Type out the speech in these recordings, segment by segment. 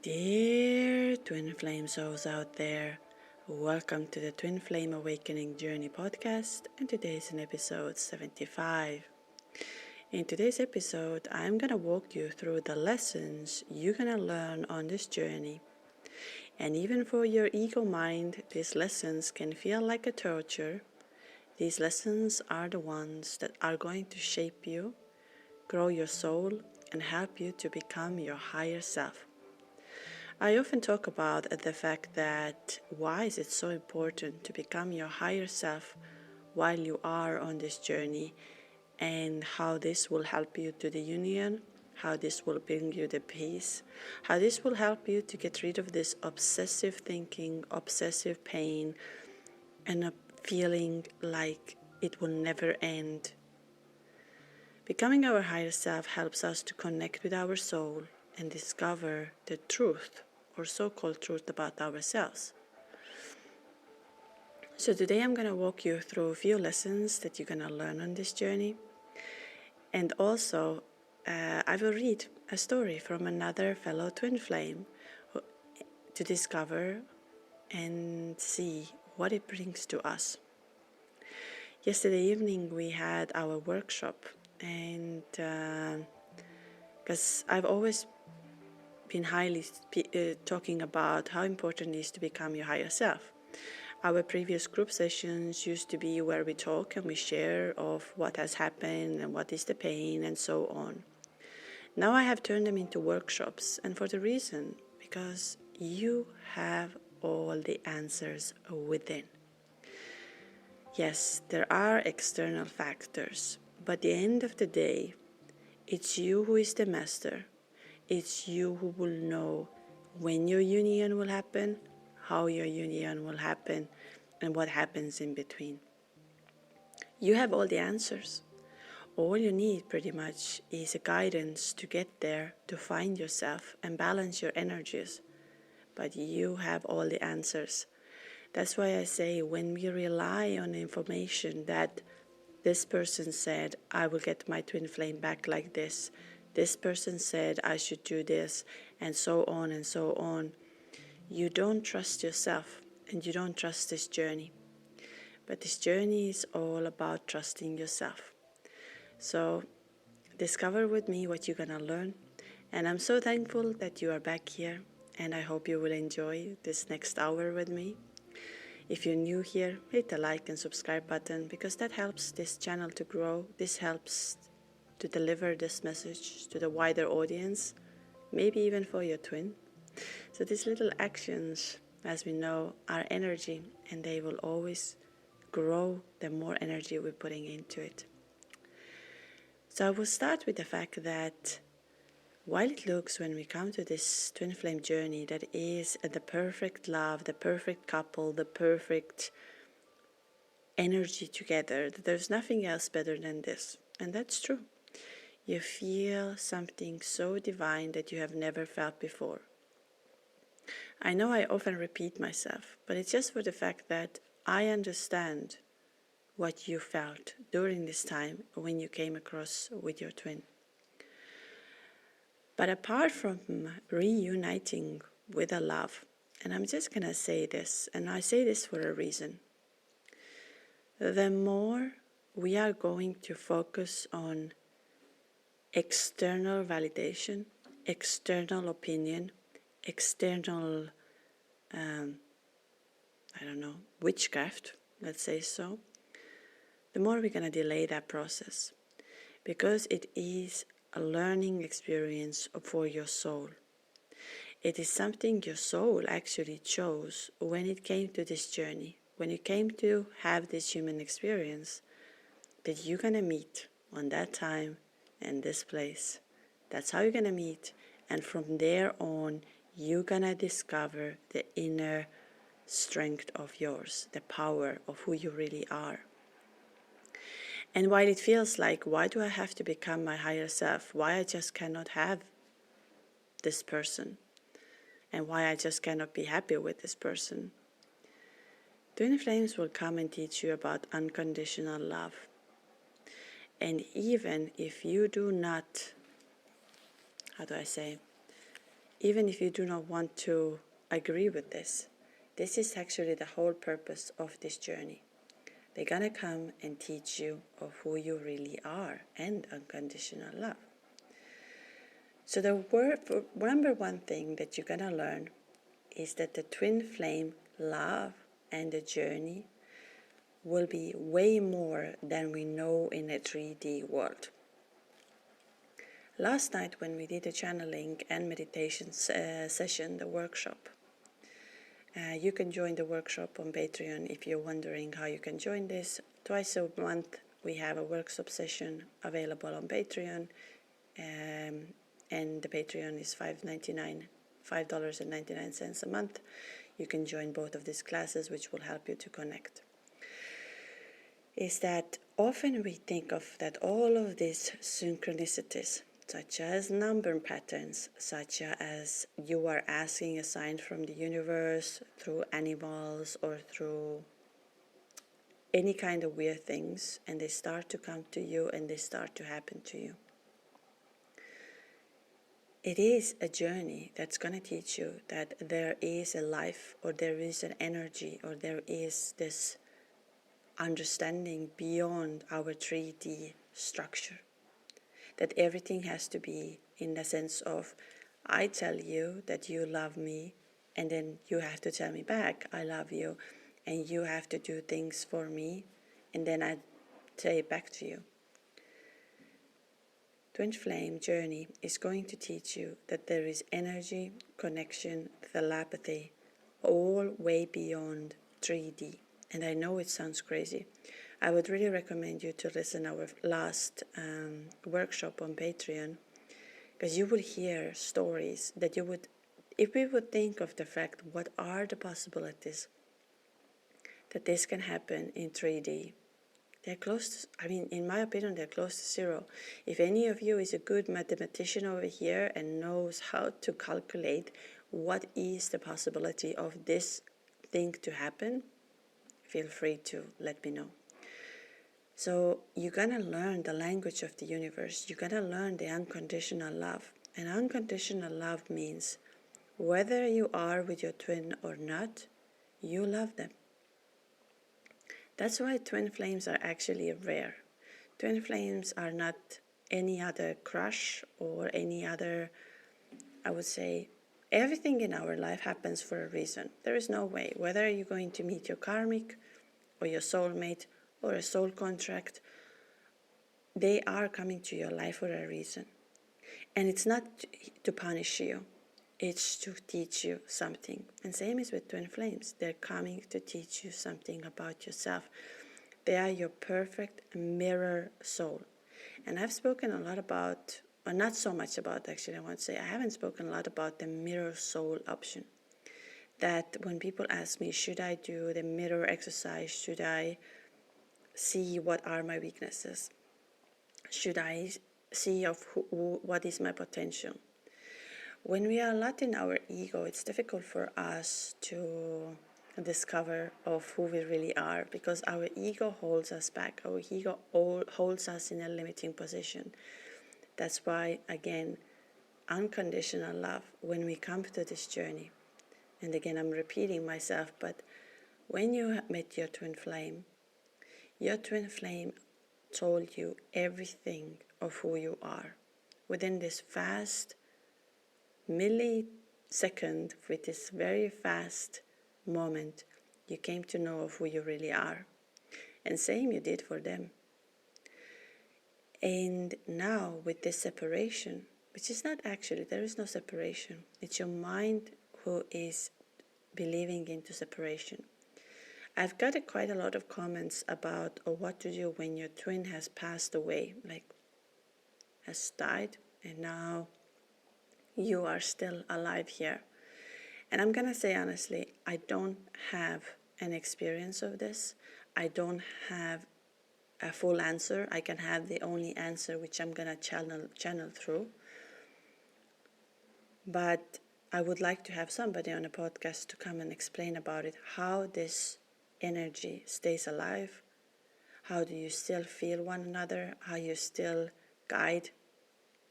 Dear Twin Flame souls out there, welcome to the Twin Flame Awakening Journey podcast, and today is an episode 75. In today's episode, I'm gonna walk you through the lessons you're gonna learn on this journey. And even for your ego mind, these lessons can feel like a torture. These lessons are the ones that are going to shape you, grow your soul, and help you to become your higher self. I often talk about the fact that why is it so important to become your higher self while you are on this journey, and how this will help you to the union, how this will bring you the peace, how this will help you to get rid of this obsessive thinking, obsessive pain, and a feeling like it will never end. Becoming our higher self helps us to connect with our soul and discover the truth, or so-called truth, about ourselves. So today I'm going to walk you through a few lessons that you're going to learn on this journey. And also, I will read a story from another fellow twin flame to discover and see what it brings to us. Yesterday evening we had our workshop, and because I've always been highly talking about how important it is to become your higher self. Our previous group sessions used to be where we talk and we share of what has happened and what is the pain and so on. Now I have turned them into workshops, and for the reason because you have all the answers within. Yes, there are external factors, but at the end of the day, it's you who is the master. It's you who will know when your union will happen, how your union will happen, and what happens in between. You have all the answers. All you need pretty much is a guidance to get there, to find yourself and balance your energies. But you have all the answers. That's why I say when we rely on information that this person said, I will get my twin flame back like this. This person said I should do this, and so on and so on. You don't trust yourself, and you don't trust this journey. But this journey is all about trusting yourself. So discover with me what you're gonna learn. And I'm so thankful that you are back here, and I hope you will enjoy this next hour with me. If you're new here, hit the like and subscribe button, because that helps this channel to grow. This helps to deliver this message to the wider audience, maybe even for your twin. So these little actions, as we know, are energy, and they will always grow the more energy we're putting into it. So I will start with the fact that while it looks, when we come to this twin flame journey, that is the perfect love, the perfect couple, the perfect energy together, that there's nothing else better than this. And that's true. You feel something so divine that you have never felt before. I know I often repeat myself, but it's just for the fact that I understand what you felt during this time when you came across with your twin. But apart from reuniting with a love, and I'm just going to say this, and I say this for a reason, the more we are going to focus on external validation, external opinion, external, witchcraft, let's say so, the more we're going to delay that process, because it is a learning experience for your soul. It is something your soul actually chose when it came to this journey, when you came to have this human experience, that you're going to meet on that time and this place. That's how you're going to meet, and from there on you're going to discover the inner strength of yours, the power of who you really are. And while it feels like, why do I have to become my higher self? Why I just cannot have this person? And why I just cannot be happy with this person? Twin flames will come and teach you about unconditional love. And even if you do not, even if you do not want to agree with this. This is actually the whole purpose of this journey. They're gonna come and teach you of who you really are and unconditional love. So the number one thing that you're gonna learn is that the twin flame love and the journey will be way more than we know in a 3D world. Last night when we did a channeling and meditation session, the workshop, you can join the workshop on Patreon if you're wondering how you can join this. Twice a month we have a workshop session available on Patreon, and the Patreon is $5.99 a month. You can join both of these classes, which will help you to connect. Is that often we think of that all of these synchronicities, such as number patterns, such as you are asking a sign from the universe through animals or through any kind of weird things, and they start to come to you and they start to happen to you. It is a journey that's going to teach you that there is a life, or there is an energy, or there is this understanding beyond our 3D structure. That everything has to be in the sense of, I tell you that you love me, and then you have to tell me back, I love you, and you have to do things for me, and then I say it back to you. Twin Flame Journey is going to teach you that there is energy, connection, telepathy, all way beyond 3D. And I know it sounds crazy. I would really recommend you to listen our last workshop on Patreon, because you will hear stories that you would, if we would think of the fact, what are the possibilities that this can happen in 3D? They're close to, in my opinion, they're close to zero. If any of you is a good mathematician over here and knows how to calculate what is the possibility of this thing to happen, feel free to let me know. So you're gonna learn the language of the universe. You're gonna learn the unconditional love. And unconditional love means whether you are with your twin or not, you love them. That's why twin flames are actually rare. Twin flames are not any other crush or any other, I would say, everything in our life happens for a reason. There is no way, whether you're going to meet your karmic or your soulmate or a soul contract, they are coming to your life for a reason. And it's not to punish you. It's to teach you something. And same is with twin flames. They're coming to teach you something about yourself. They are your perfect mirror soul. And I've spoken a lot about, or not so much about actually, I want to say, I haven't spoken a lot about the mirror soul option. That when people ask me, should I do the mirror exercise? Should I see what are my weaknesses? Should I see of what is my potential? When we are a lot in our ego, it's difficult for us to discover of who we really are, because our ego holds us back. Our ego holds us in a limiting position. That's why, again, unconditional love, when we come to this journey, and again, I'm repeating myself, but when you met your twin flame told you everything of who you are. Within this fast millisecond, with this very fast moment, you came to know of who you really are. And same you did for them. And now with this separation, which is not actually, there is no separation. It's your mind who is believing into separation. I've got quite a lot of comments about what to do when your twin has passed away, like has died, and now you are still alive here. And I'm gonna say honestly, I don't have an experience of this. I don't have a full answer. I can have the only answer which I'm gonna channel through. But I would like to have somebody on a podcast to come and explain about it, how this energy stays alive, how do you still feel one another, how you still guide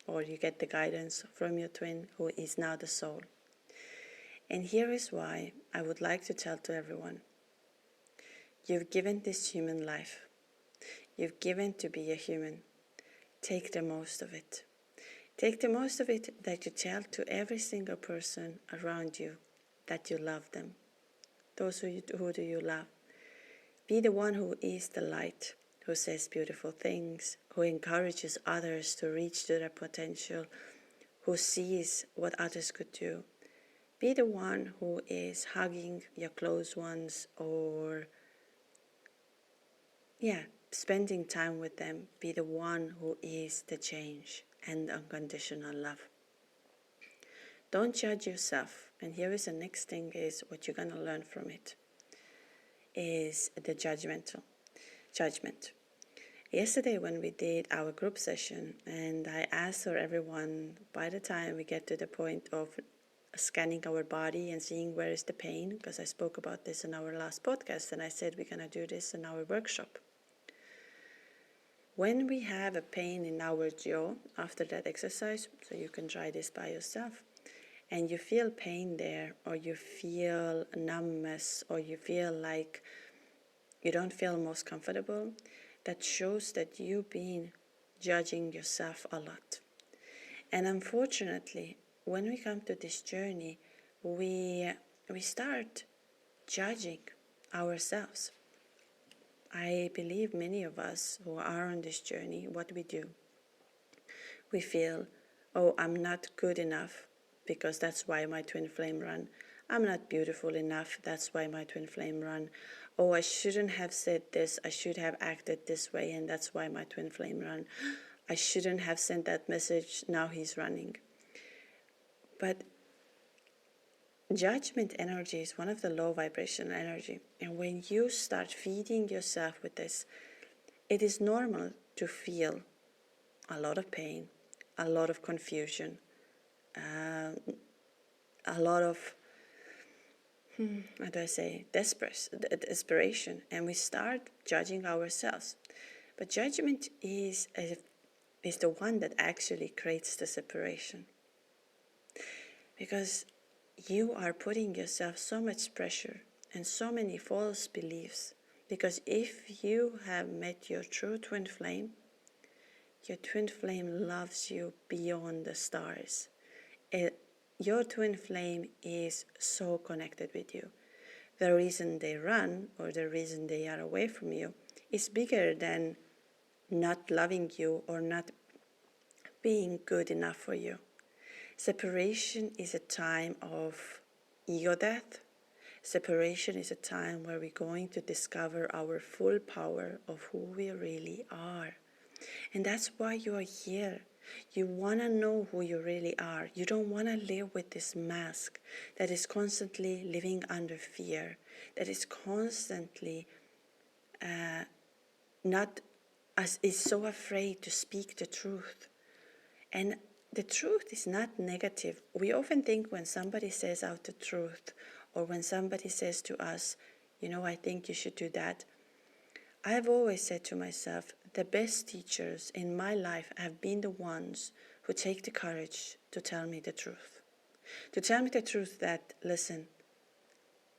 or you get the guidance from your twin, who is now the soul. And here is why I would like to tell to everyone, you've given this human life. You've given to be a human. Take the most of it. Take the most of it that you tell to every single person around you that you love them. Those who do you love? Be the one who is the light, who says beautiful things, who encourages others to reach to their potential, who sees what others could do. Be the one who is hugging your close ones or, spending time with them. Be the one who is the change and unconditional love. Don't judge yourself. And here is the next thing, is what you're going to learn from it, is the judgment. Yesterday when we did our group session, and I asked for everyone, by the time we get to the point of scanning our body and seeing where is the pain, because I spoke about this in our last podcast, and I said we're going to do this in our workshop. When we have a pain in our jaw after that exercise, so you can try this by yourself, and you feel pain there, or you feel numbness, or you feel like you don't feel most comfortable, that shows that you've been judging yourself a lot. And unfortunately, when we come to this journey, we start judging ourselves. I believe many of us who are on this journey, what we do, we feel, oh, I'm not good enough, because that's why my twin flame run. I'm not beautiful enough, that's why my twin flame run. Oh, I shouldn't have said this, I should have acted this way, and that's why my twin flame run. I shouldn't have sent that message, now he's running. But judgment energy is one of the low vibrational energy. And when you start feeding yourself with this, it is normal to feel a lot of pain, a lot of confusion, a lot of, desperation, and we start judging ourselves. But judgment is the one that actually creates the separation. Because you are putting yourself so much pressure and so many false beliefs. Because if you have met your true twin flame, your twin flame loves you beyond the stars. Your twin flame is so connected with you. The reason they run, or the reason they are away from you, is bigger than not loving you or not being good enough for you. Separation is a time of ego death. Separation is a time where we're going to discover our full power of who we really are. And that's why you are here. You want to know who you really are. You don't want to live with this mask that is constantly living under fear, that is constantly is so afraid to speak the truth. And the truth is not negative. We often think when somebody says out the truth, or when somebody says to us, I think you should do that. I've always said to myself, the best teachers in my life have been the ones who take the courage to tell me the truth. To tell me the truth that, listen,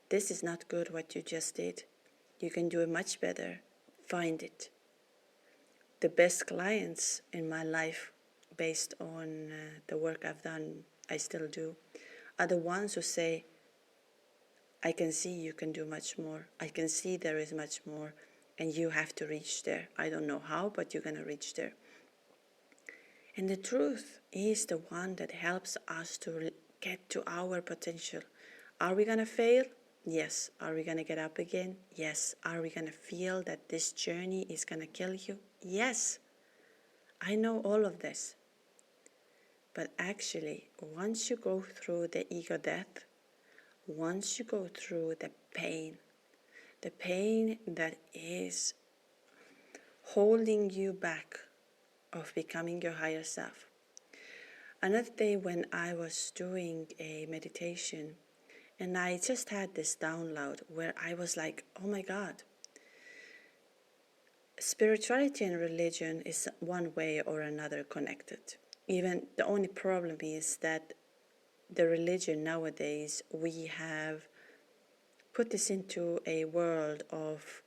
this is not good what you just did. You can do it much better. Find it. The best clients in my life, based on the work I've done, I still do, are the ones who say, I can see you can do much more. I can see there is much more. And you have to reach there. I don't know how, but you're going to reach there. And the truth is the one that helps us to get to our potential. Are we going to fail? Yes. Are we going to get up again? Yes. Are we going to feel that this journey is going to kill you? Yes. I know all of this. But actually, once you go through the ego death, once you go through the pain that is holding you back of becoming your higher self. Another day when I was doing a meditation, and I just had this download where I was like, oh my God, spirituality and religion is one way or another connected. Even the only problem is that the religion nowadays, we have put this into a world of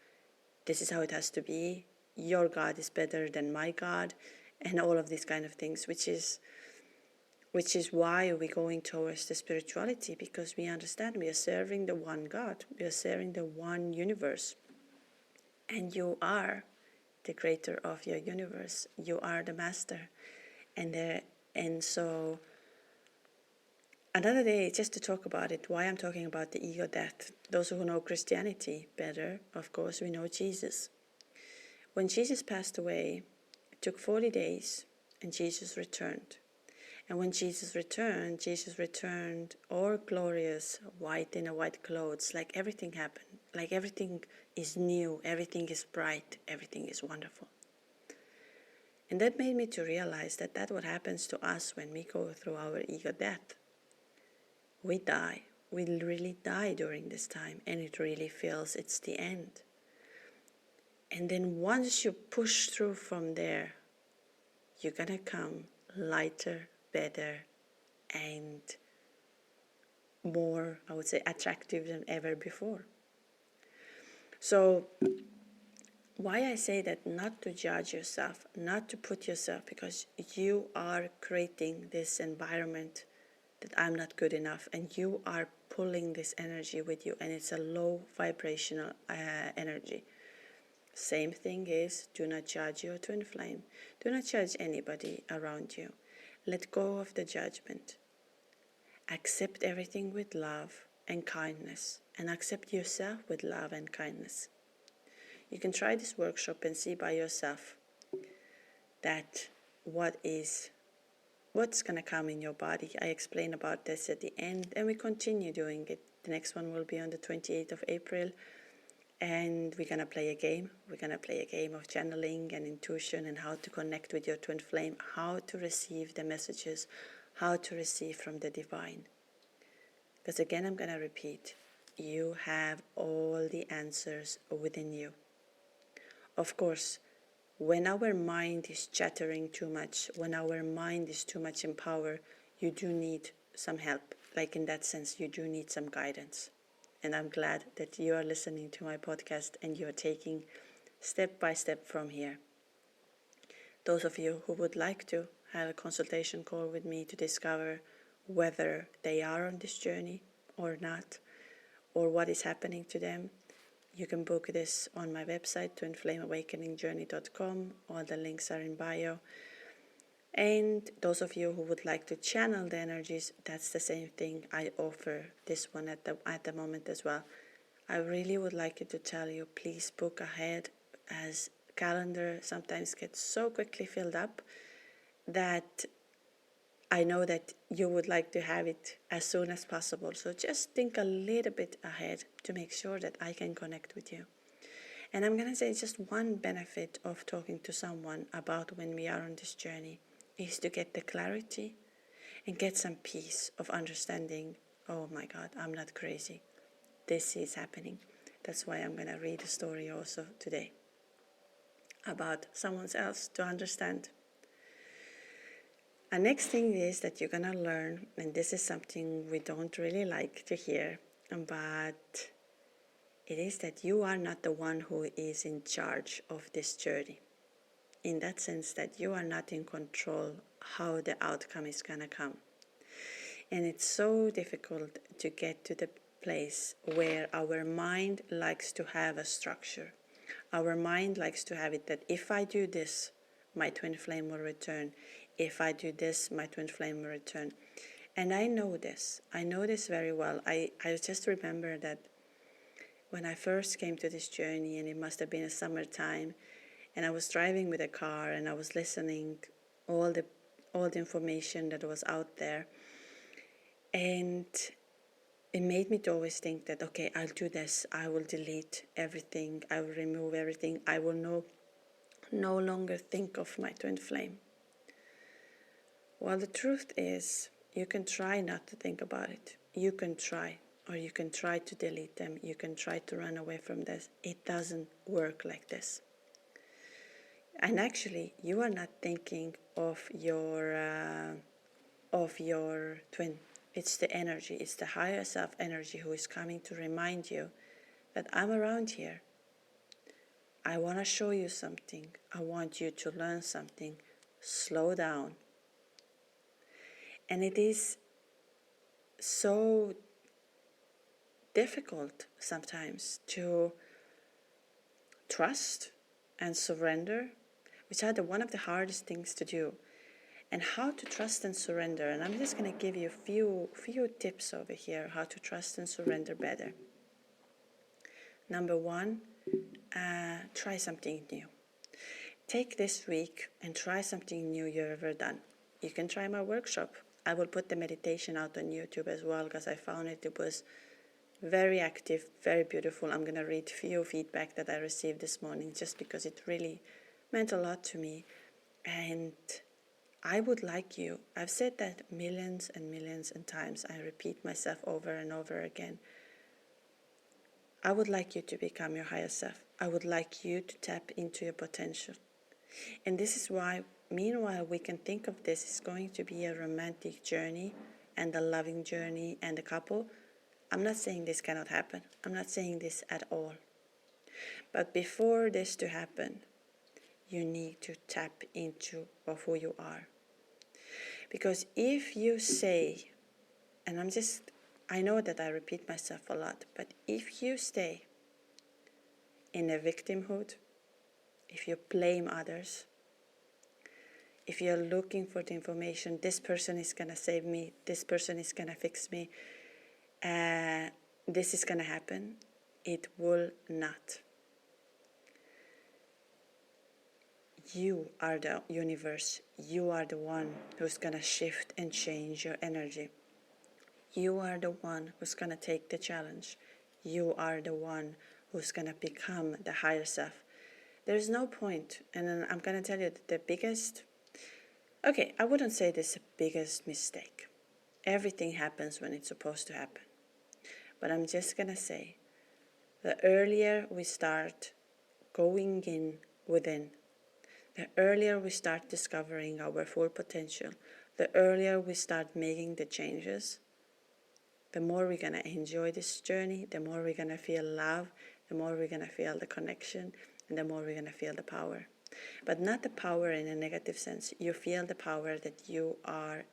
this is how it has to be, your God is better than my God, and all of these kind of things, which is why we're going towards the spirituality, because we understand we are serving the one God, we are serving the one universe, and you are the creator of your universe, you are the master, and so another day, just to talk about it, why I'm talking about the ego death. Those who know Christianity better, of course, we know Jesus. When Jesus passed away, it took 40 days, and Jesus returned. And when Jesus returned all glorious, white in a white clothes, like everything happened, like everything is new, everything is bright, everything is wonderful. And that made me to realize that that's what happens to us when we go through our ego death. We die. We really die during this time, and it really feels it's the end. And then once you push through from there, you're gonna come lighter, better, and more, I would say, attractive than ever before. So why I say that, not to judge yourself, not to put yourself, because you are creating this environment that I'm not good enough, and you are pulling this energy with you, and it's a low vibrational energy. Same thing is, do not judge your twin flame. Do not judge anybody around you. Let go of the judgment. Accept everything with love and kindness, and accept yourself with love and kindness. You can try this workshop and see by yourself that what's going to come in your body. I explain about this at the end, and we continue doing it. The next one will be on the 28th of April, and we're going to play a game. We're going to play a game of channeling and intuition, and how to connect with your twin flame, how to receive the messages, how to receive from the divine. Because again, I'm going to repeat, you have all the answers within you. Of course, when our mind is chattering too much, when our mind is too much in power, you do need some help. Like in that sense, you do need some guidance. And I'm glad that you are listening to my podcast and you are taking step by step from here. Those of you who would like to have a consultation call with me to discover whether they are on this journey or not, or what is happening to them, you can book this on my website, twinflameawakeningjourney.com. All the links are in bio. And those of you who would like to channel the energies, that's the same thing. I offer this one at the moment as well. I really would like you to tell you, please book ahead, as calendar sometimes gets so quickly filled up that I know that you would like to have it as soon as possible. So just think a little bit ahead to make sure that I can connect with you. And I'm going to say just one benefit of talking to someone about when we are on this journey is to get the clarity and get some peace of understanding, oh my God, I'm not crazy. This is happening. That's why I'm going to read a story also today about someone else to understand. The next thing is that you're going to learn, and this is something we don't really like to hear, but it is that you are not the one who is in charge of this journey. In that sense that you are not in control how the outcome is going to come. And it's so difficult to get to the place where our mind likes to have a structure. Our mind likes to have it that if I do this, my twin flame will return. If I do this, my twin flame will return. And I know this. I know this very well. I just remember that when I first came to this journey, and it must have been a summertime, and I was driving with a car, and I was listening all the information that was out there. And it made me to always think that, okay, I'll do this. I will delete everything. I will remove everything. I will no longer think of my twin flame. Well, the truth is, you can try not to think about it. You can try, or you can try to delete them. You can try to run away from this. It doesn't work like this. And actually, you are not thinking of your twin. It's the energy, it's the higher self energy who is coming to remind you that I'm around here. I want to show you something. I want you to learn something. Slow down. And it is so difficult sometimes to trust and surrender, which are one of the hardest things to do. And how to trust and surrender. And I'm just going to give you a few tips over here how to trust and surrender better. Number one, try something new. Take this week and try something new you've ever done. You can try my workshop. I will put the meditation out on YouTube as well because I found it was very active, very beautiful. I'm going to read a few feedback that I received this morning just because it really meant a lot to me. And I would like you, I've said that millions and millions of times, I repeat myself over and over again. I would like you to become your higher self. I would like you to tap into your potential. And this is why, meanwhile, we can think of this as going to be a romantic journey and a loving journey and a couple. I'm not saying this cannot happen. I'm not saying this at all. But before this to happen, you need to tap into who you are. Because if you say, and I know that I repeat myself a lot, but if you stay in a victimhood, if you blame others, if you're looking for the information, this person is going to save me, this person is going to fix me, this is going to happen, it will not. You are the universe. You are the one who's going to shift and change your energy. You are the one who's going to take the challenge. You are the one who's going to become the higher self. There's no point, and then I'm going to tell you that the biggest, I wouldn't say this is the biggest mistake. Everything happens when it's supposed to happen. But I'm just going to say, the earlier we start going in within, the earlier we start discovering our full potential, the earlier we start making the changes, the more we're going to enjoy this journey, the more we're going to feel love, the more we're going to feel the connection, and the more we're going to feel the power. But not the power in a negative sense. You feel the power that you are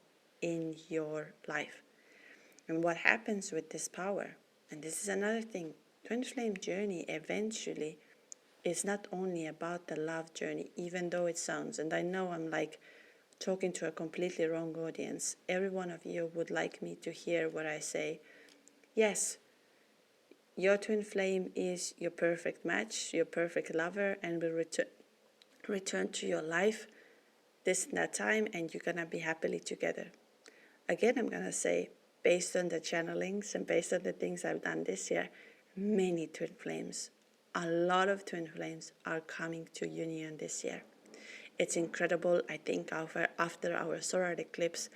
in your life. And what happens with this power, and this is another thing, Twin Flame journey eventually is not only about the love journey, even though it sounds, and I know I'm like talking to a completely wrong audience. Every one of you would like me to hear what I say. Yes, your twin flame is your perfect match, your perfect lover, and will return to your life this and that time, and you're gonna be happily together. Again, I'm gonna say, based on the channelings and based on the things I've done this year, many twin flames, a lot of twin flames are coming to union this year. It's incredible. I think after our solar eclipse,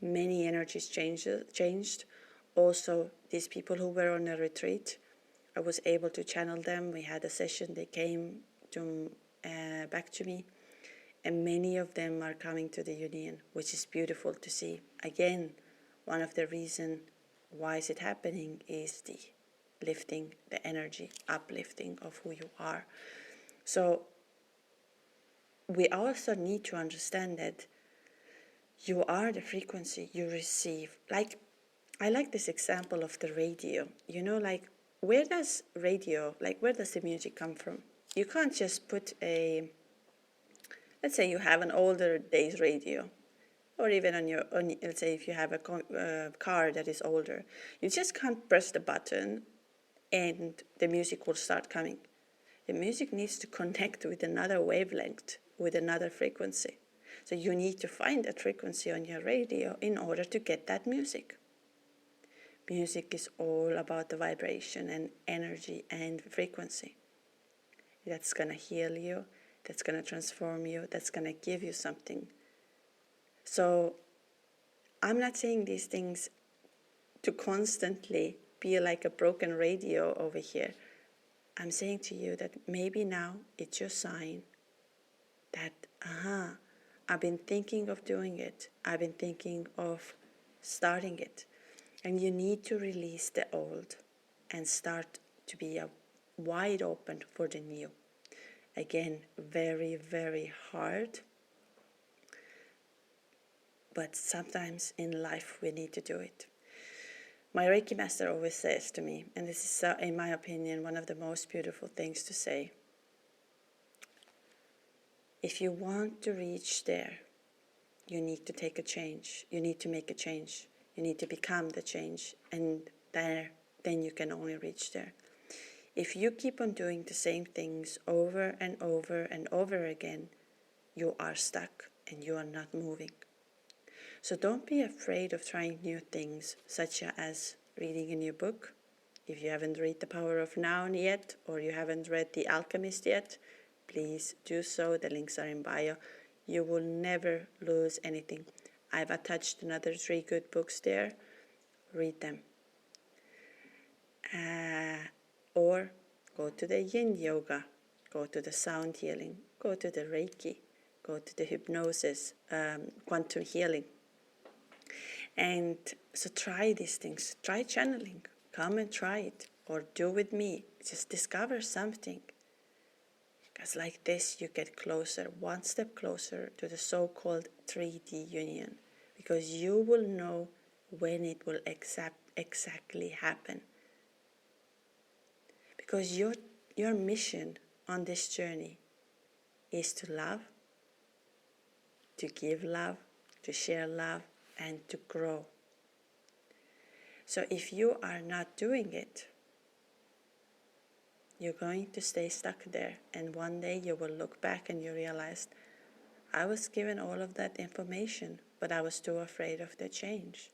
many energies changed. Also, these people who were on a retreat, I was able to channel them. We had a session. They came back to me, and many of them are coming to the union, which is beautiful to see. Again, one of the reasons why is it happening is the lifting, the energy, uplifting of who you are. So we also need to understand that you are the frequency you receive. Like, I like this example of the radio. You know, like, where does the music come from? You can't just put let's say you have an older days radio, or even let's say if you have a car that is older, you just can't press the button and the music will start coming. The music needs to connect with another wavelength, with another frequency. So you need to find that frequency on your radio in order to get that music. Music is all about the vibration and energy and frequency. That's going to heal you, that's going to transform you, that's going to give you something. So I'm not saying these things to constantly be like a broken radio over here. I'm saying to you that maybe now it's your sign that, I've been thinking of doing it. I've been thinking of starting it. And you need to release the old and start to be wide open for the new. Again, very, very hard. But sometimes in life we need to do it. My Reiki master always says to me, and this is, in my opinion, one of the most beautiful things to say. If you want to reach there, you need to take a change. You need to make a change. You need to become the change. And then you can only reach there. If you keep on doing the same things over and over and over again, you are stuck and you are not moving. So don't be afraid of trying new things, such as reading a new book. If you haven't read The Power of Now yet, or you haven't read The Alchemist yet, please do so. The links are in bio. You will never lose anything. I've attached another 3 good books there. Read them. Or go to the yin yoga, go to the sound healing, go to the Reiki, go to the hypnosis, quantum healing. And so try these things. Try channeling. Come and try it. Or do with me. Just discover something. Because like this you get closer, one step closer to the so-called 3D union. Because you will know when it will exactly happen. Because your mission on this journey is to love, to give love, to share love, and to grow. So if you are not doing it, you're going to stay stuck there. And one day you will look back and you realize, I was given all of that information, but I was too afraid of the change.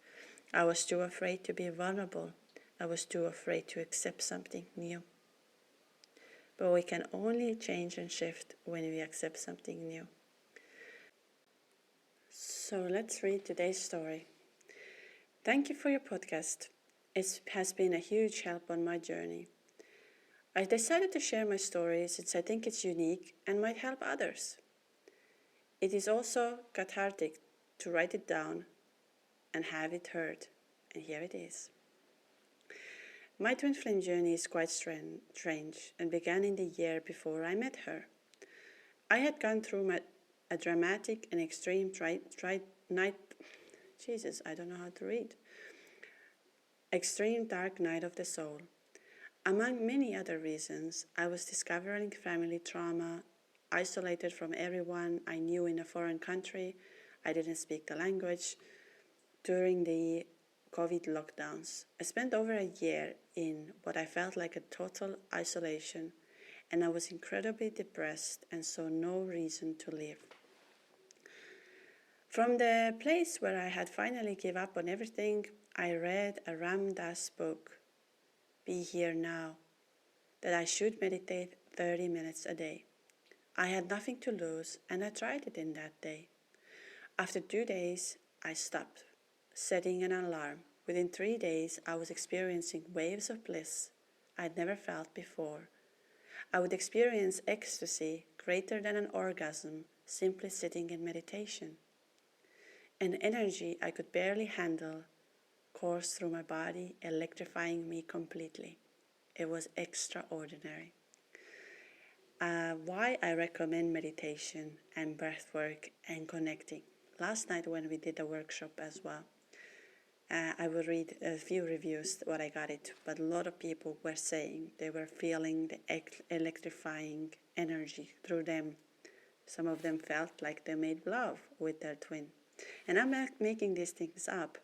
I was too afraid to be vulnerable. I was too afraid to accept something new. But we can only change and shift when we accept something new. So let's read today's story. Thank you for your podcast. It has been a huge help on my journey. I decided to share my story since I think it's unique and might help others. It is also cathartic to write it down and have it heard. And here it is. My twin flame journey is quite strange and began in the year before I met her. I had gone through a dramatic and extreme extreme dark night of the soul. Among many other reasons, I was discovering family trauma, isolated from everyone I knew in a foreign country. I didn't speak the language. During the COVID lockdowns, I spent over a year in what I felt like a total isolation, and I was incredibly depressed and saw no reason to live. From the place where I had finally given up on everything, I read a Ram Dass book, Be Here Now, that I should meditate 30 minutes a day. I had nothing to lose, and I tried it in that day. After 2 days, I stopped, setting an alarm. Within 3 days, I was experiencing waves of bliss I'd never felt before. I would experience ecstasy greater than an orgasm simply sitting in meditation. An energy I could barely handle coursed through my body, electrifying me completely. It was extraordinary. Why I recommend meditation and breathwork and connecting. Last night when we did a workshop as well, I will read a few reviews what I got it, but a lot of people were saying they were feeling the electrifying energy through them. Some of them felt like they made love with their twin. And I'm not making these things up.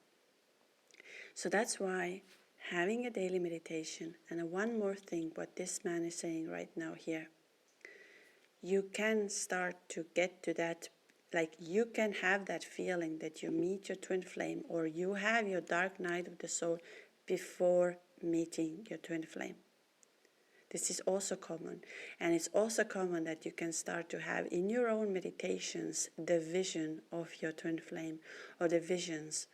So that's why having a daily meditation, and one more thing what this man is saying right now here, you can start to get to that, like you can have that feeling that you meet your twin flame, or you have your dark night of the soul before meeting your twin flame. This is also common, and it's also common that you can start to have in your own meditations the vision of your twin flame, or the visions.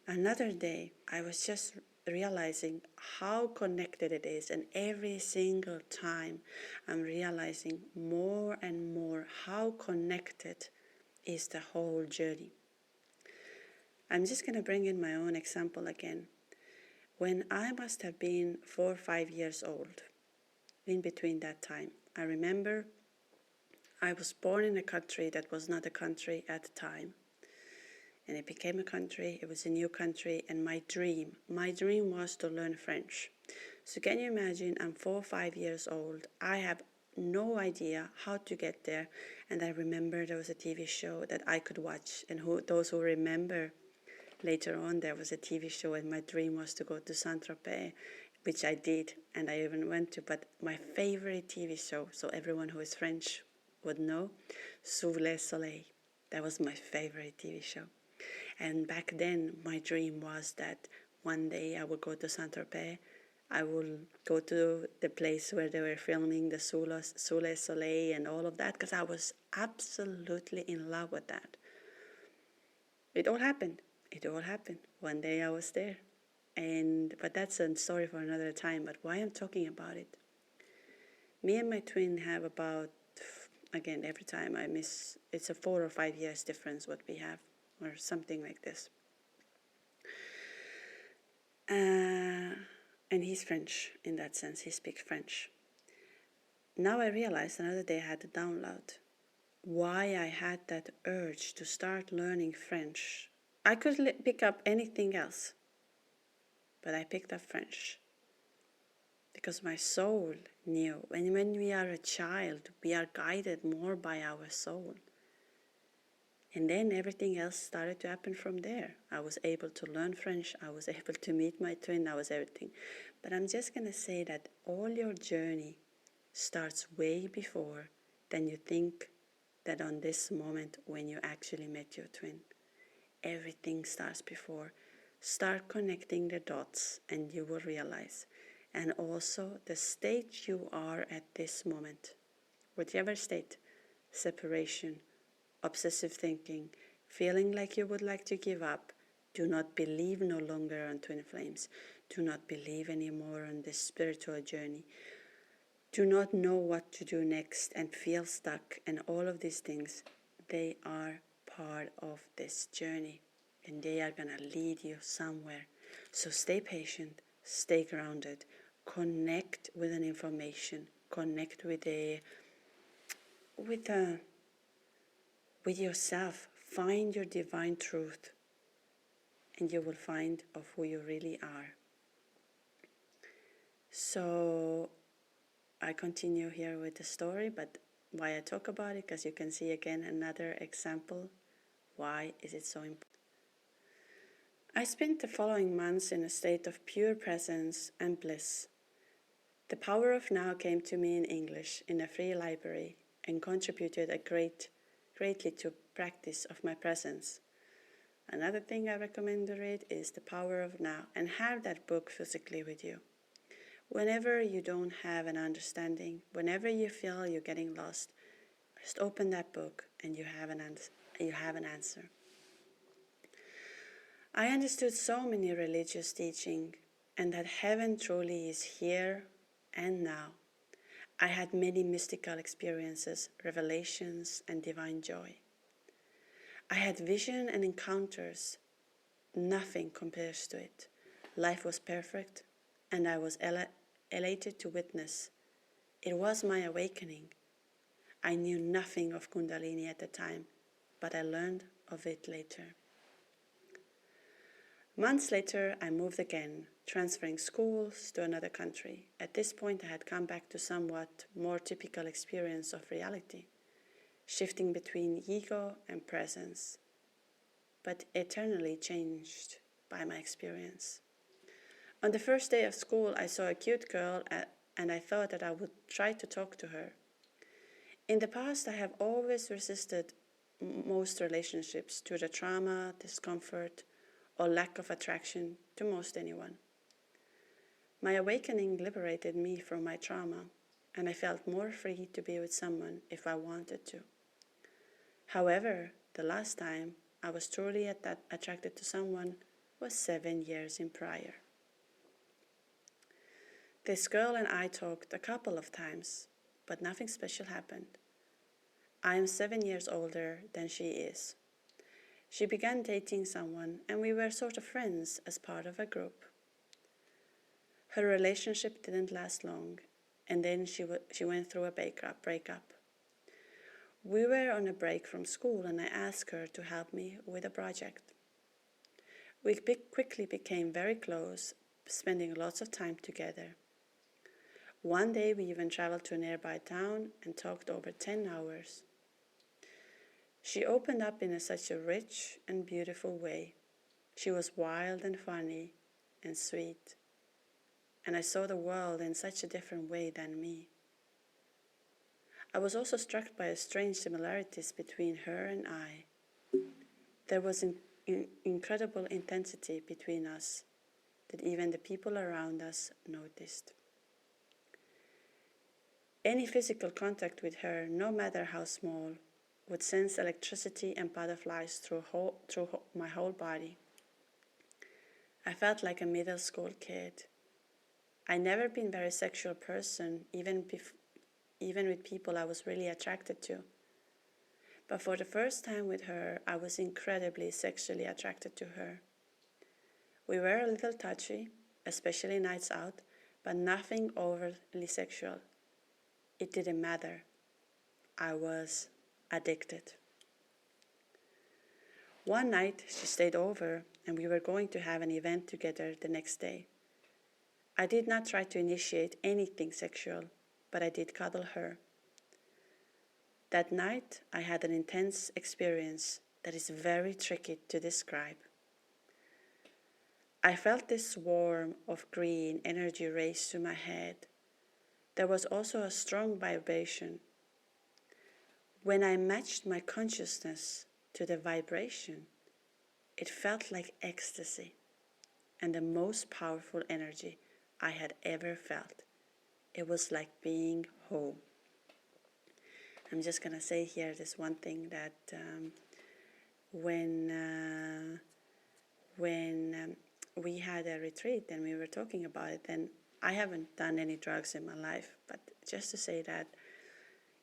Another day, I was just realizing how connected it is, and every single time I'm realizing more and more how connected is the whole journey. I'm just going to bring in my own example again. When I must have been 4 or 5 years old, in between that time, I remember I was born in a country that was not a country at the time. And it became a country, it was a new country, and my dream was to learn French. So can you imagine, I'm 4 or 5 years old, I have no idea how to get there, and I remember there was a TV show that I could watch, and those who remember, later on there was a TV show, and my dream was to go to Saint-Tropez, which I did, and I even went to, but my favorite TV show, so everyone who is French would know, Sous le Soleil. That was my favorite TV show. And back then, my dream was that one day I would go to Saint-Tropez. I will go to the place where they were filming the Sous le Soleil and all of that, because I was absolutely in love with that. It all happened. It all happened. One day I was there. But that's a story for another time. But why I'm talking about it? Me and my twin have about, again, every time I miss, it's a 4 or 5 years difference what we have, or something like this. And he's French in that sense, he speaks French. Now I realized another day I had to download why I had that urge to start learning French. I could pick up anything else, but I picked up French. Because my soul knew. And when we are a child, we are guided more by our soul. And then everything else started to happen from there. I was able to learn French. I was able to meet my twin. I was everything. But I'm just going to say that all your journey starts way before than you think that on this moment when you actually met your twin. Everything starts before. Start connecting the dots and you will realize. And also the state you are at this moment, whatever state, separation, obsessive thinking, feeling like you would like to give up, do not believe no longer on twin flames, do not believe anymore on this spiritual journey, do not know what to do next and feel stuck, and all of these things, they are part of this journey and they are going to lead you somewhere. So stay patient, stay grounded, connect with an information, connect with yourself, find your divine truth, and you will find of who you really are. So I continue here with the story, but why I talk about it, because you can see again another example. Why is it so important? I spent the following months in a state of pure presence and bliss. The power of now came to me in English in a free library and contributed greatly to practice of my presence. Another thing I recommend to read is The Power of Now, and have that book physically with you. Whenever you don't have an understanding, whenever you feel you're getting lost, just open that book and you have an answer. I understood so many religious teaching, and that heaven truly is here and now. I had many mystical experiences, revelations, and divine joy. I had vision and encounters. Nothing compares to it. Life was perfect, and I was elated to witness. It was my awakening. I knew nothing of Kundalini at the time, but I learned of it later. Months later, I moved again, transferring schools to another country. At this point, I had come back to somewhat more typical experience of reality, shifting between ego and presence, but eternally changed by my experience. On the first day of school, I saw a cute girl and I thought that I would try to talk to her. In the past, I have always resisted most relationships due to trauma, discomfort, or lack of attraction to most anyone. My awakening liberated me from my trauma, and I felt more free to be with someone if I wanted to. However, the last time I was truly attracted to someone was 7 years in prior. This girl and I talked a couple of times, but nothing special happened. I am 7 years older than she is. She began dating someone, and we were sort of friends as part of a group. Her relationship didn't last long, and then she went through a breakup. We were on a break from school, and I asked her to help me with a project. We quickly became very close, spending lots of time together. One day we even traveled to a nearby town and talked over 10 hours. She opened up in such a rich and beautiful way. She was wild and funny and sweet, and I saw the world in such a different way than me. I was also struck by strange similarities between her and I. There was incredible intensity between us that even the people around us noticed. Any physical contact with her, no matter how small, would sense electricity and butterflies through my whole body. I felt like a middle school kid. I'd never been a very sexual person, even with people I was really attracted to. But for the first time with her, I was incredibly sexually attracted to her. We were a little touchy, especially nights out, but nothing overly sexual. It didn't matter. I was addicted. One night she stayed over and we were going to have an event together the next day. I did not try to initiate anything sexual, but I did cuddle her. That night I had an intense experience that is very tricky to describe. I felt this swarm of green energy race to my head. There was also a strong vibration. When I matched my consciousness to the vibration, it felt like ecstasy and the most powerful energy I had ever felt. It was like being home. I'm just going to say here this one thing that when we had a retreat and we were talking about it, and I haven't done any drugs in my life, but just to say that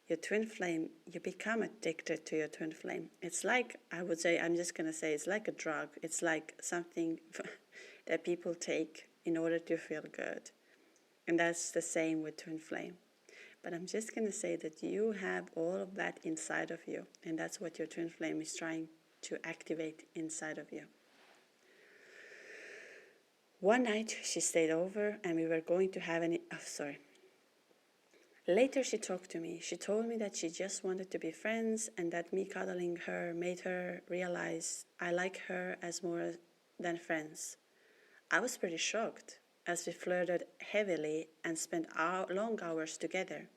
your twin flame, you become addicted to your twin flame. It's like, I'm just going to say, it's like a drug. It's like something that people take in order to feel good. And that's the same with twin flame. But I'm just going to say that you have all of that inside of you. And that's what your twin flame is trying to activate inside of you. One night she stayed over and we were going to have Later she talked to me. She told me that she just wanted to be friends and that me cuddling her made her realize I like her as more than friends. I was pretty shocked as we flirted heavily and spent long hours together.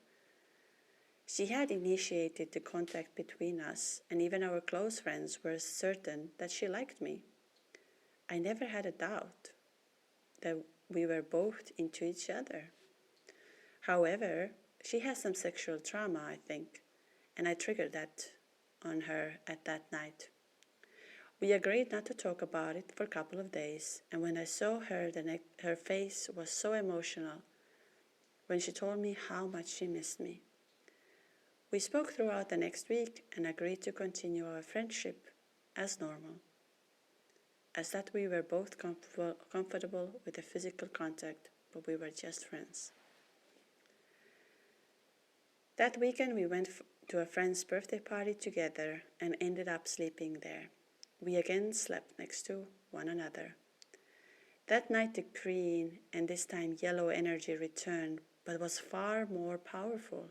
She had initiated the contact between us, and even our close friends were certain that she liked me. I never had a doubt that we were both into each other. However, she has some sexual trauma, I think, and I triggered that on her at that night. We agreed not to talk about it for a couple of days, and when I saw her, her face was so emotional when she told me how much she missed me. We spoke throughout the next week and agreed to continue our friendship as normal, as that we were both comfortable with the physical contact, but we were just friends. That weekend we went to a friend's birthday party together and ended up sleeping there. We again slept next to one another. That night the green and this time yellow energy returned, but was far more powerful.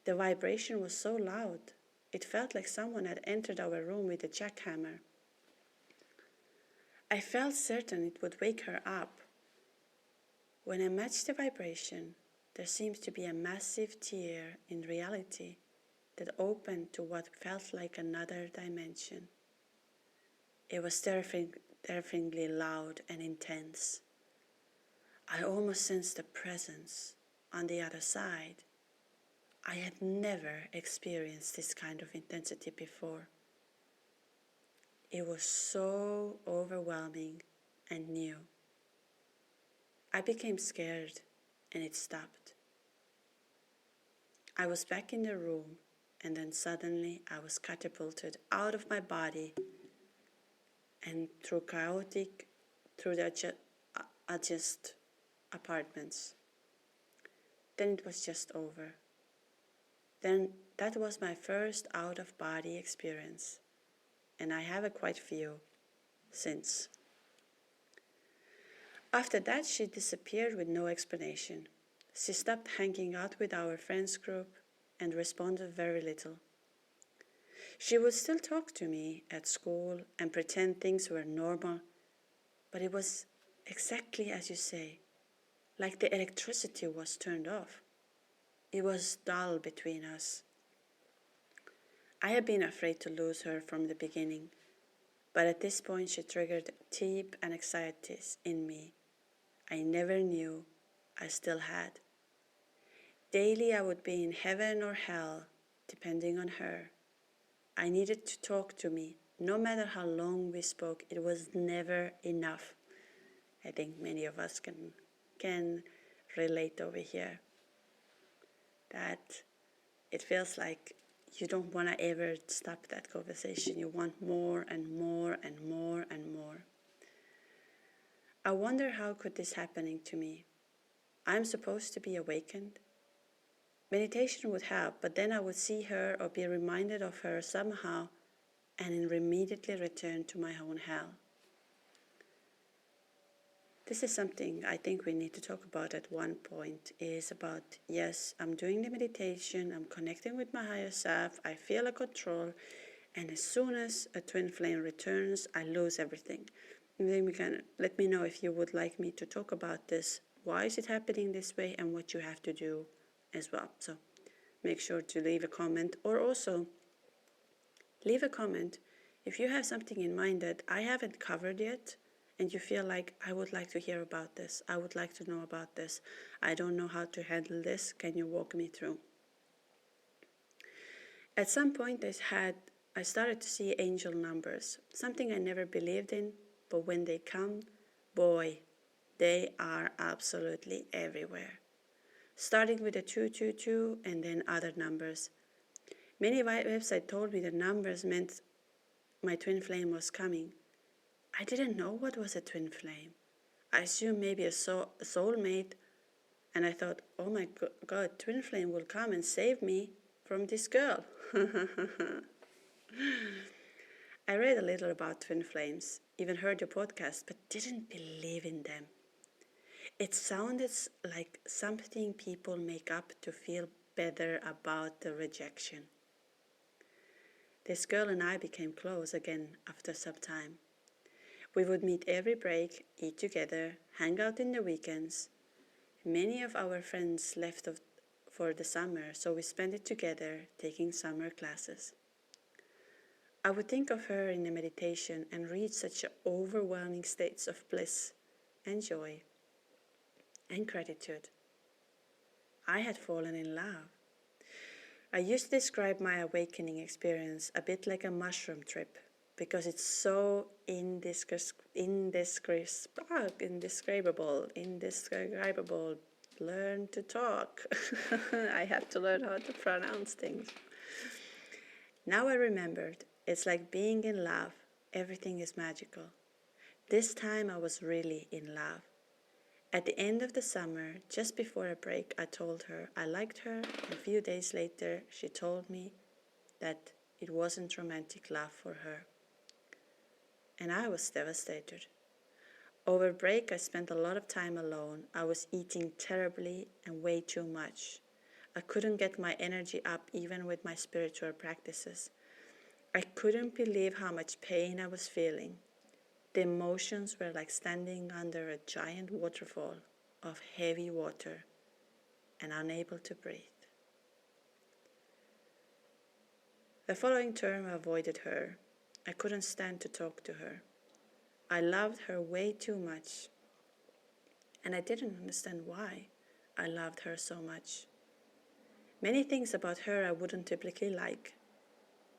The vibration was so loud, it felt like someone had entered our room with a jackhammer. I felt certain it would wake her up. When I matched the vibration, there seemed to be a massive tear in reality that opened to what felt like another dimension. It was terrifyingly loud and intense. I almost sensed a presence on the other side. I had never experienced this kind of intensity before. It was so overwhelming and new. I became scared and it stopped. I was back in the room, and then suddenly I was catapulted out of my body and through the adjust apartments. Then it was just over. Then that was my first out-of-body experience, and I have quite few since. After that, she disappeared with no explanation. She stopped hanging out with our friends group and responded very little. She would still talk to me at school and pretend things were normal, but it was exactly as you say, like the electricity was turned off. It was dull between us. I had been afraid to lose her from the beginning, but at this point she triggered deep anxieties in me I never knew I still had. Daily I would be in heaven or hell, depending on her. I needed to talk to me. No matter how long we spoke, it was never enough. I think many of us can relate over here. That it feels like you don't want to ever stop that conversation. You want more and more and more and more. I wonder how could this happening to me? I'm supposed to be awakened. Meditation would help, but then I would see her or be reminded of her somehow and immediately return to my own hell. This is something I think we need to talk about at one point, is about, yes, I'm doing the meditation, I'm connecting with my higher self, I feel a control, and as soon as a twin flame returns, I lose everything. And then we can let me know if you would like me to talk about this. Why is it happening this way and what you have to do as well. So make sure to leave a comment, or also leave a comment if you have something in mind that I haven't covered yet and you feel like I would like to hear about this, I would like to know about this, I don't know how to handle this, can you walk me through? At some point I started to see angel numbers, something I never believed in, but when they come, boy, they are absolutely everywhere. Starting with the 222 and then other numbers. Many websites told me the numbers meant my twin flame was coming. I didn't know what was a twin flame. I assumed maybe a soulmate, and I thought, oh my God, twin flame will come and save me from this girl. I read a little about twin flames, even heard your podcast, but didn't believe in them. It sounded like something people make up to feel better about the rejection. This girl and I became close again after some time. We would meet every break, eat together, hang out in the weekends. Many of our friends left for the summer, so we spent it together taking summer classes. I would think of her in the meditation and reach such overwhelming states of bliss and joy and gratitude. I had fallen in love. I used to describe my awakening experience a bit like a mushroom trip because it's so indescribable. Learn to talk. I have to learn how to pronounce things. Now I remembered, it's like being in love. Everything is magical. This time I was really in love. At the end of the summer, just before a break, I told her I liked her, and a few days later she told me that it wasn't romantic love for her. And I was devastated. Over break, I spent a lot of time alone. I was eating terribly and way too much. I couldn't get my energy up even with my spiritual practices. I couldn't believe how much pain I was feeling. The emotions were like standing under a giant waterfall of heavy water and unable to breathe. The following term I avoided her. I couldn't stand to talk to her. I loved her way too much, and I didn't understand why I loved her so much. Many things about her I wouldn't typically like,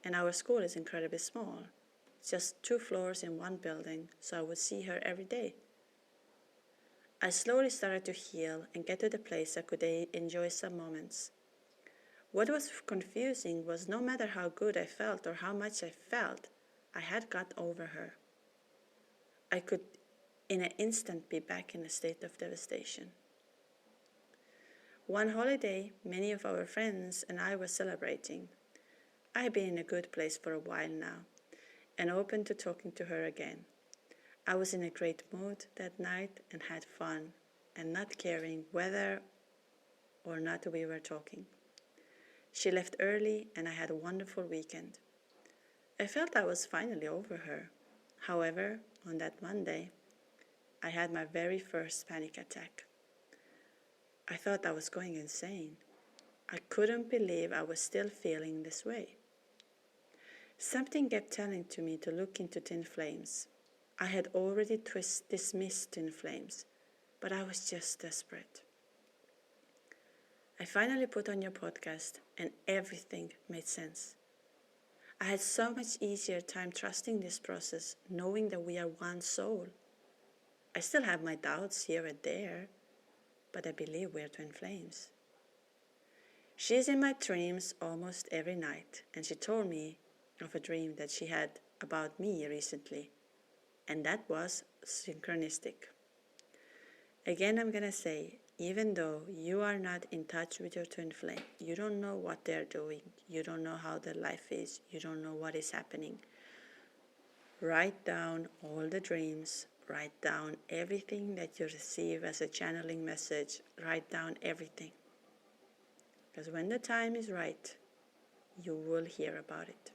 and our school is incredibly small. It's just 2 floors in one building, so I would see her every day. I slowly started to heal and get to the place I could enjoy some moments. What was confusing was no matter how good I felt or how much I felt, I had got over her. I could in an instant be back in a state of devastation. One holiday, many of our friends and I were celebrating. I had been in a good place for a while now and open to talking to her again. I was in a great mood that night and had fun and not caring whether or not we were talking. She left early and I had a wonderful weekend. I felt I was finally over her. However, on that Monday, I had my very first panic attack. I thought I was going insane. I couldn't believe I was still feeling this way. Something kept telling to me to look into twin flames. I had already dismissed twin flames, but I was just desperate. I finally put on your podcast and everything made sense. I had so much easier time trusting this process, knowing that we are one soul. I still have my doubts here and there, but I believe we are twin flames. She is in my dreams almost every night, and she told me of a dream that she had about me recently, and that was synchronistic. Again, I'm gonna say, even though you are not in touch with your twin flame, you don't know what they're doing, you don't know how their life is, you don't know what is happening. Write down all the dreams, write down everything that you receive as a channeling message, write down everything. Because when the time is right, you will hear about it.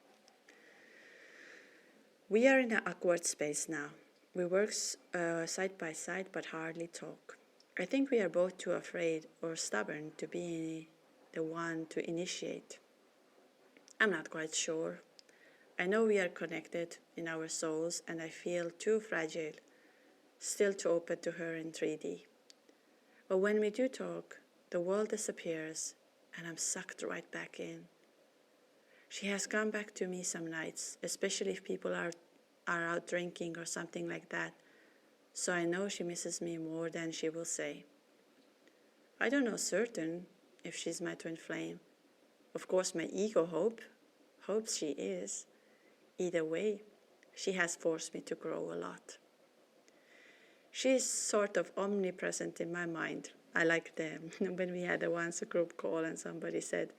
We are in an awkward space now. We work side by side but hardly talk. I think we are both too afraid or stubborn to be the one to initiate. I'm not quite sure. I know we are connected in our souls and I feel too fragile still to open to her in 3D. But when we do talk, the world disappears and I'm sucked right back in. She has come back to me some nights, especially if people are out drinking or something like that, so I know she misses me more than she will say. I don't know certain if she's my twin flame. Of course my ego hopes she is. Either way, she has forced me to grow a lot. She is sort of omnipresent in my mind. I like them. When we had once a group call and somebody said,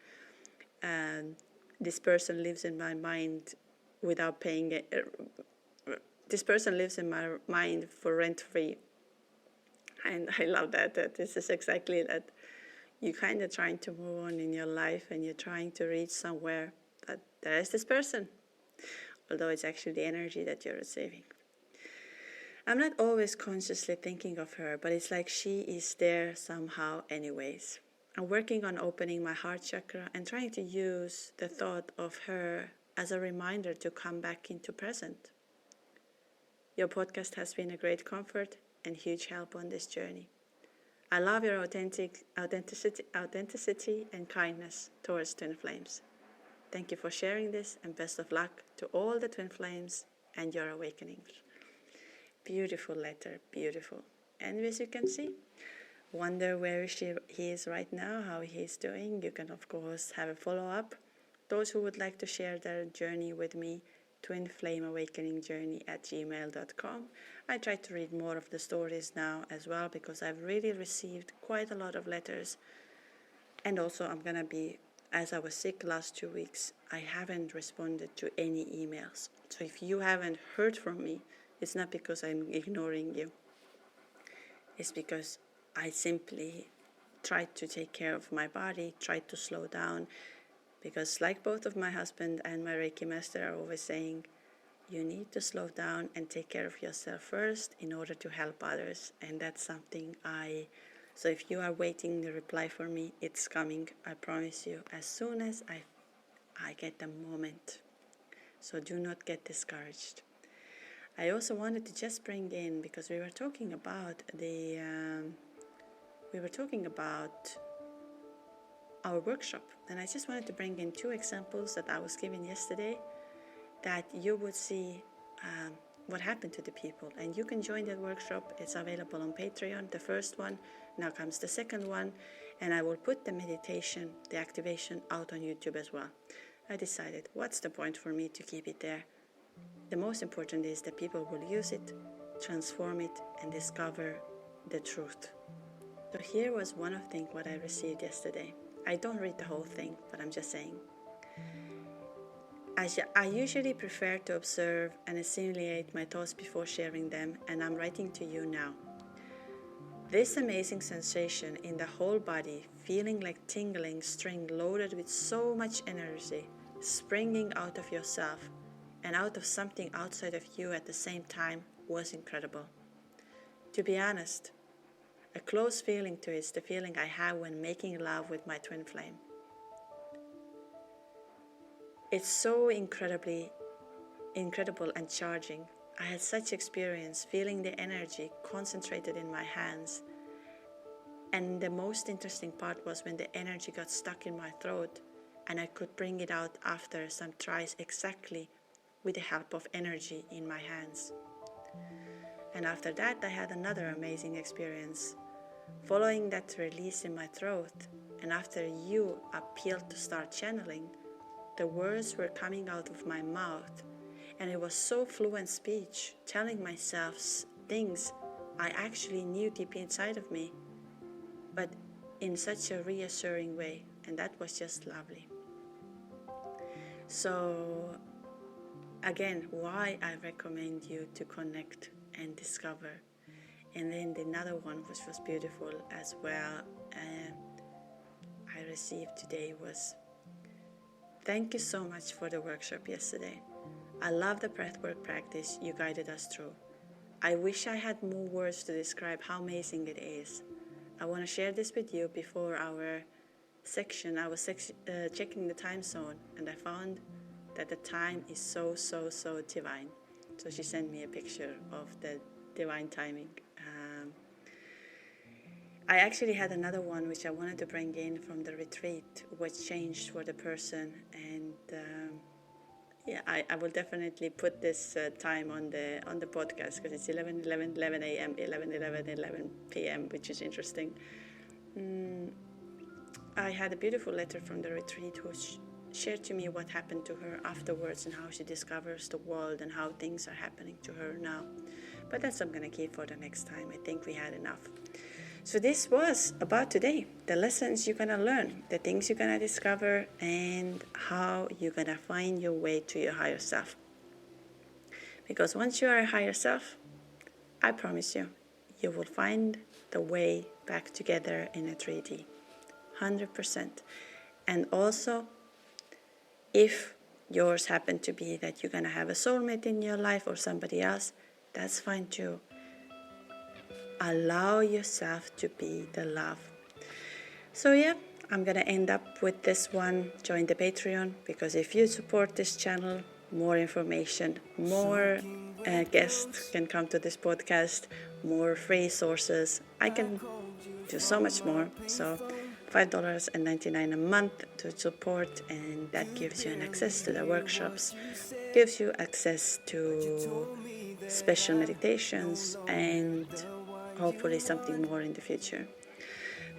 this person lives in my mind without paying it. This person lives in my mind for rent-free. And I love that this is exactly that. You're kind of trying to move on in your life and you're trying to reach somewhere, but there is this person, although it's actually the energy that you're receiving. I'm not always consciously thinking of her, but it's like she is there somehow anyways. I'm working on opening my heart chakra and trying to use the thought of her as a reminder to come back into present. Your podcast has been a great comfort and huge help on this journey. I love your authenticity and kindness towards twin flames. Thank you for sharing this and best of luck to all the twin flames and your awakenings. Beautiful letter, beautiful. And as you can see, wonder where he is right now, how he is doing. You can of course have a follow-up. Those who would like to share their journey with me, twinflameawakeningjourney@gmail.com. I try to read more of the stories now as well because I've really received quite a lot of letters. And also I'm gonna be, as I was sick last 2 weeks, I haven't responded to any emails. So if you haven't heard from me, it's not because I'm ignoring you. It's because I simply tried to take care of my body, tried to slow down, because like both of my husband and my Reiki master are always saying, you need to slow down and take care of yourself first in order to help others. And that's something so if you are waiting the reply for me, it's coming, I promise you, as soon as I get the moment. So do not get discouraged. I also wanted to just bring in, because we were talking about our workshop, and I just wanted to bring in 2 examples that I was given yesterday that you would see what happened to the people. And you can join that workshop. It's available on Patreon, the first one. Now comes the second one. And I will put the meditation, the activation, out on YouTube as well. I decided, what's the point for me to keep it there? The most important is that people will use it, transform it, and discover the truth. So here was one of the things what I received yesterday. I don't read the whole thing, but I'm just saying. I usually prefer to observe and assimilate my thoughts before sharing them, and I'm writing to you now. This amazing sensation in the whole body, feeling like tingling string loaded with so much energy, springing out of yourself and out of something outside of you at the same time, was incredible. To be honest, a close feeling to it is the feeling I have when making love with my twin flame. It's so incredible and charging. I had such experience feeling the energy concentrated in my hands. And the most interesting part was when the energy got stuck in my throat and I could bring it out after some tries exactly with the help of energy in my hands. And after that, I had another amazing experience. Following that release in my throat, and after you appealed to start channeling, the words were coming out of my mouth, and it was so fluent speech, telling myself things I actually knew deep inside of me, but in such a reassuring way, and that was just lovely. So again, why I recommend you to connect and discover. And then another one which was beautiful as well, I received today was, thank you so much for the workshop yesterday. I love the breathwork practice you guided us through. I wish I had more words to describe how amazing it is. I want to share this with you before our section. I was checking the time zone, and I found that the time is so divine. So she sent me a picture of the divine timing. I actually had another one which I wanted to bring in from the retreat, what changed for the person, and I will definitely put this time on the podcast, because it's 11 a.m., 11 p.m., which is interesting. I had a beautiful letter from the retreat who shared to me what happened to her afterwards and how she discovers the world and how things are happening to her now. But that's what I'm going to keep for the next time. I think we had enough. So this was about today, the lessons you're going to learn, the things you're going to discover, and how you're going to find your way to your higher self. Because once you are a higher self, I promise you, you will find the way back together in a 3D, 100%. And also, if yours happen to be that you're going to have a soulmate in your life or somebody else, that's fine too. Allow yourself to be the love. So yeah, I'm going to end up with this one. Join the Patreon, because if you support this channel, more information, more guests can come to this podcast, more free sources. I can do so much more. So $5.99 a month to support, and that gives you an access to the workshops, gives you access to special meditations, and hopefully something more in the future.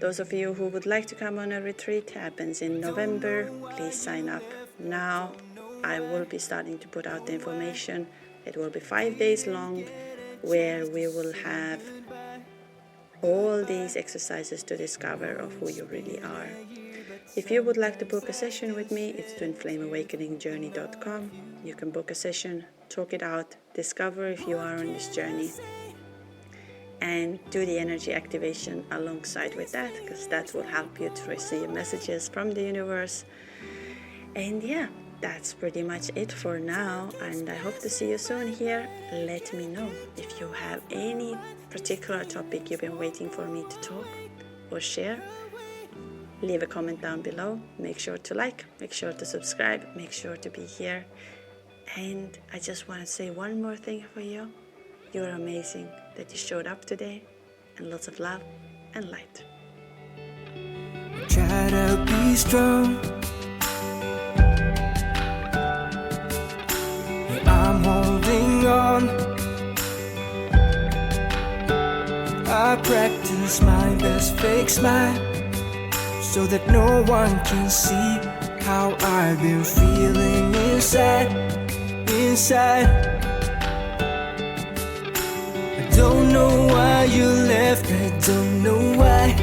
Those of you who would like to come on a retreat, happens in November, please sign up now. I will be starting to put out the information. It will be 5 days long, where we will have all these exercises to discover of who you really are. If you would like to book a session with me, it's twinflameawakeningjourney.com. You can book a session, talk it out, discover if you are on this journey, and do the energy activation alongside with that, because that will help you to receive messages from the universe. And yeah, that's pretty much it for now, and I hope to see you soon here. Let me know if you have any particular topic you've been waiting for me to talk or share. Leave a comment down below. Make sure to like, make sure to subscribe, make sure to be here. And I just want to say one more thing for you. You're amazing that you showed up today, and lots of love and light. Try to be strong. I'm holding on. I practice my best fake smile, so that no one can see how I've been feeling inside. I don't know why you left, I don't know why.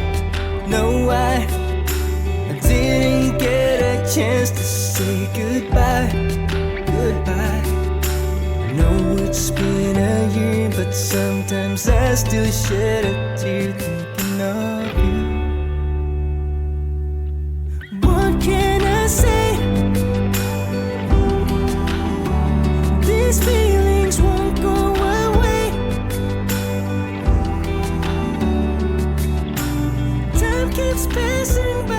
I didn't get a chance to say goodbye. I know it's been a year, but sometimes I still shed a tear thinking of you. What can I say? These feelings won't go away. Time keeps passing by.